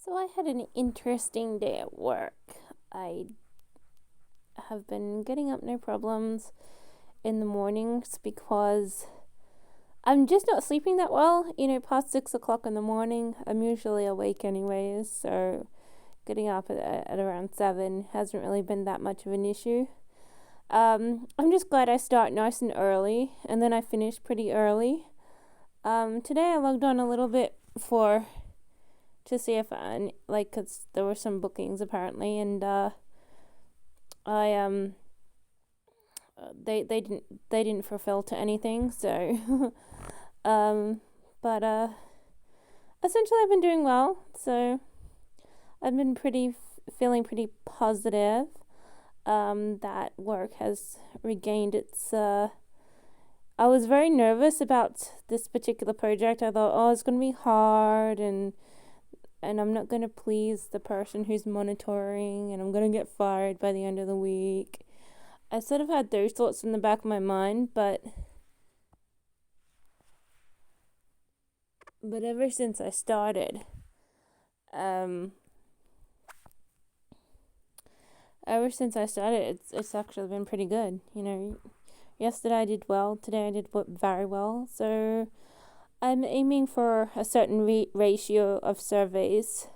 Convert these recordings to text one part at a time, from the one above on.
So I had an interesting day at work. I have been getting up no problems in the mornings because I'm just not sleeping that well. Past 6 o'clock in the morning, I'm usually awake anyways, so getting up at around 7 hasn't really been that much of an issue. I'm just glad I start nice and early, and then I finish pretty early. Today I logged on a little bit for to see if cause there were some bookings apparently, and I they didn't fulfill to anything, so but essentially I've been doing well, so I've been feeling pretty positive that work has regained its I was very nervous about this particular project. I thought, oh, it's going to be hard, and I'm not going to please the person who's monitoring, and I'm going to get fired by the end of the week. I sort of had those thoughts in the back of my mind, but ever since I started, it's actually been pretty good. Yesterday I did well. Today I did very well. So I'm aiming for a certain ratio of surveys.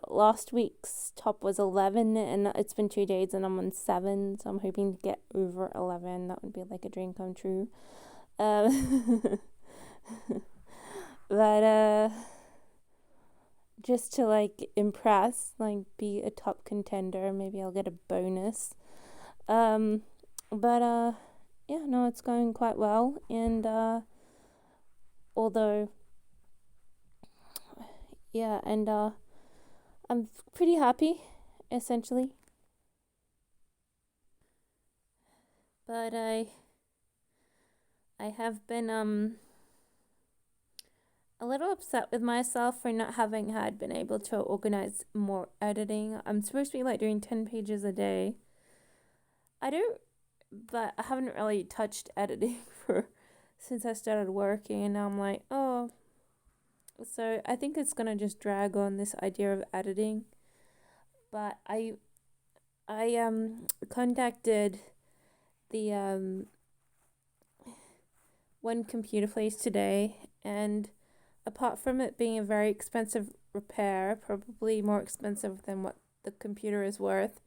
Last week's top was 11, and it's been 2 days, and I'm on 7, so I'm hoping to get over 11. That would be like a dream come true. But just to impress, be a top contender, maybe I'll get a bonus. But yeah, no, it's going quite well, and although yeah, and I'm pretty happy, essentially. But I have been a little upset with myself for not having been able to organize more editing. I'm supposed to be doing 10 pages a day. But I haven't really touched editing for since I started working, and now I'm like, oh. So I think it's gonna just drag on, this idea of editing. But I contacted the one computer place today, and apart from it being a very expensive repair, probably more expensive than what the computer is worth,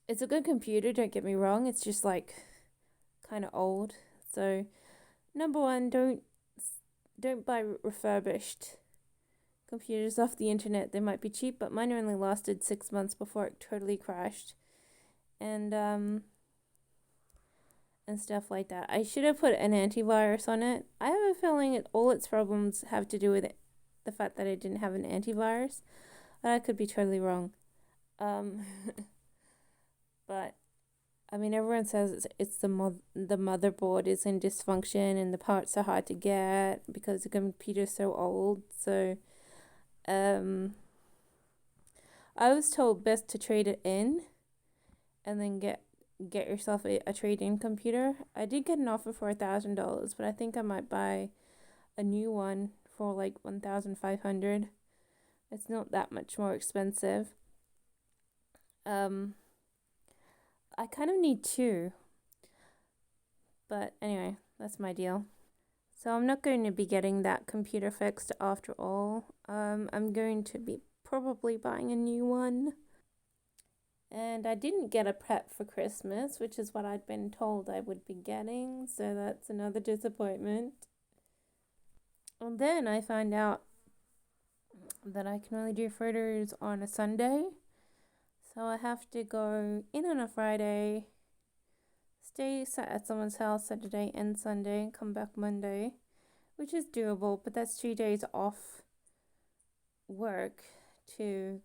it's a good computer, don't get me wrong, it's just kind of old. So number one, don't buy refurbished computers off the internet. They might be cheap, but mine only lasted 6 months before it totally crashed, and stuff like that. I should have put an antivirus on it. I have a feeling all its problems have to do with the fact that I didn't have an antivirus, but I could be totally wrong. But I mean, everyone says it's the motherboard is in dysfunction, and the parts are hard to get because the computer's so old. So I was told best to trade it in, and then get yourself a trade-in computer. I did get an offer for $1,000, but I think I might buy a new one for $1,500. It's not that much more expensive. I kind of need two, but anyway, that's my deal. So I'm not going to be getting that computer fixed after all. I'm going to be probably buying a new one. And I didn't get a prep for Christmas, which is what I'd been told I would be getting, so that's another disappointment. And then I find out that I can only do photos on a Sunday. So I have to go in on a Friday, stay at someone's house Saturday and Sunday, come back Monday, which is doable, but that's 2 days off work to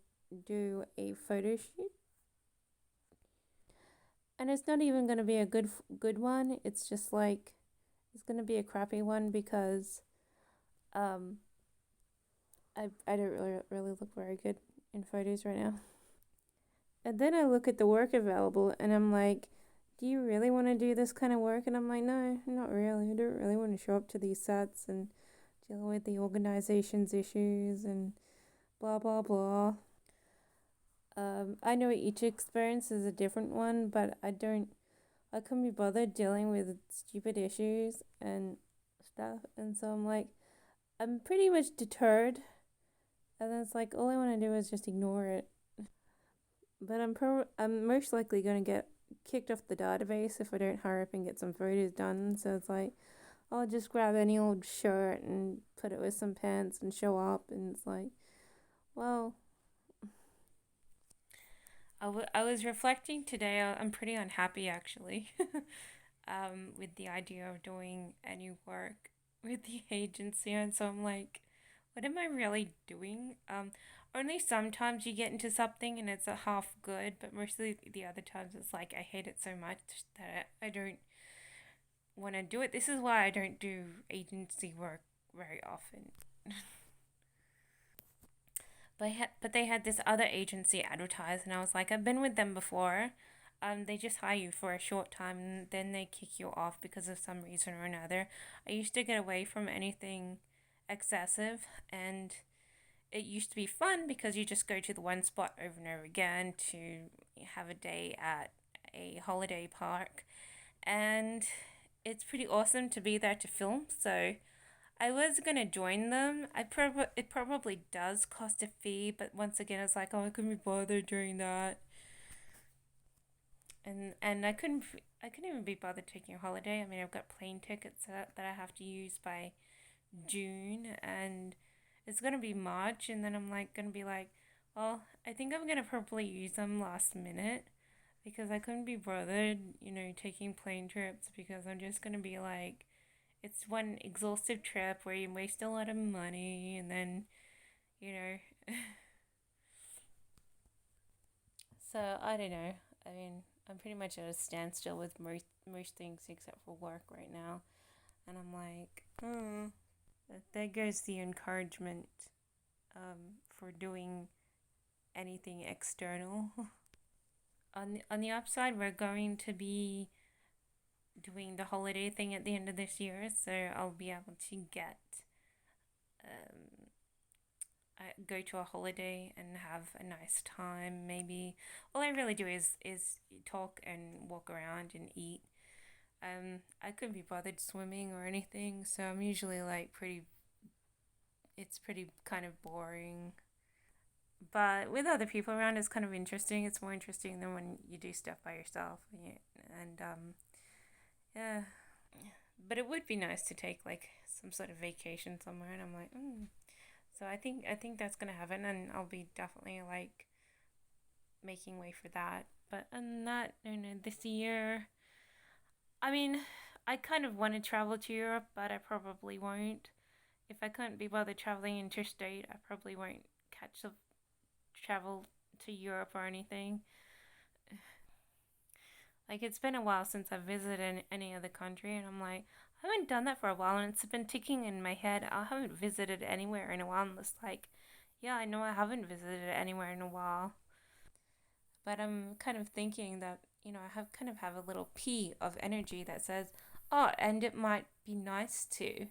do a photo shoot. And it's not even going to be a good one. It's just it's going to be a crappy one because I don't really look very good in photos right now. And then I look at the work available, and I'm like, do you really want to do this kind of work? And I'm like, no, not really. I don't really want to show up to these sets and deal with the organization's issues and blah blah blah. I know each experience is a different one, but I couldn't be bothered dealing with stupid issues and stuff, and so I'm pretty much deterred, and then it's like all I want to do is just ignore it. But I'm most likely gonna get kicked off the database if I don't hurry up and get some photos done. So it's like I'll just grab any old shirt and put it with some pants and show up, and it's like, well, I was reflecting today. I'm pretty unhappy actually, with the idea of doing any work with the agency, and so I'm like, what am I really doing? Only sometimes you get into something and it's a half good, but mostly the other times it's like I hate it so much that I don't want to do it. This is why I don't do agency work very often. But they had this other agency advertised, and I was like, I've been with them before. They just hire you for a short time, and then they kick you off because of some reason or another. I used to get away from anything excessive, and it used to be fun because you just go to the one spot over and over again to have a day at a holiday park, and it's pretty awesome to be there to film. So I was gonna join them. It probably does cost a fee, but once again, it's like, oh, I couldn't be bothered doing that, and I couldn't even be bothered taking a holiday. I mean, I've got plane tickets that I have to use by June, and it's gonna be March, and then I'm like gonna be like, well, I think I'm gonna probably use them last minute because I couldn't be bothered, taking plane trips because I'm just gonna be like, it's one exhaustive trip where you waste a lot of money, and then, you know. So I don't know. I mean, I'm pretty much at a standstill with most things except for work right now, and I'm like, there goes the encouragement for doing anything external. On the upside, we're going to be doing the holiday thing at the end of this year, so I'll be able to um, go to a holiday and have a nice time. Maybe all I really do is talk and walk around and eat. I couldn't be bothered swimming or anything, so I'm usually like pretty. It's pretty kind of boring. But with other people around, it's kind of interesting. It's more interesting than when you do stuff by yourself. And yeah. But it would be nice to take like some sort of vacation somewhere. And I'm like, So I think that's gonna happen, and I'll be definitely like making way for that. But on that, this year, I mean, I kind of want to travel to Europe, but I probably won't. If I couldn't be bothered traveling interstate, I probably won't catch the travel to Europe or anything. Like, it's been a while since I've visited any other country, and I'm like, I haven't done that for a while, and it's been ticking in my head. I haven't visited anywhere in a while, and it's like, yeah, I know I haven't visited anywhere in a while. But I'm kind of thinking that, I have kind of have a little P of energy that says, oh, and it might be nice to.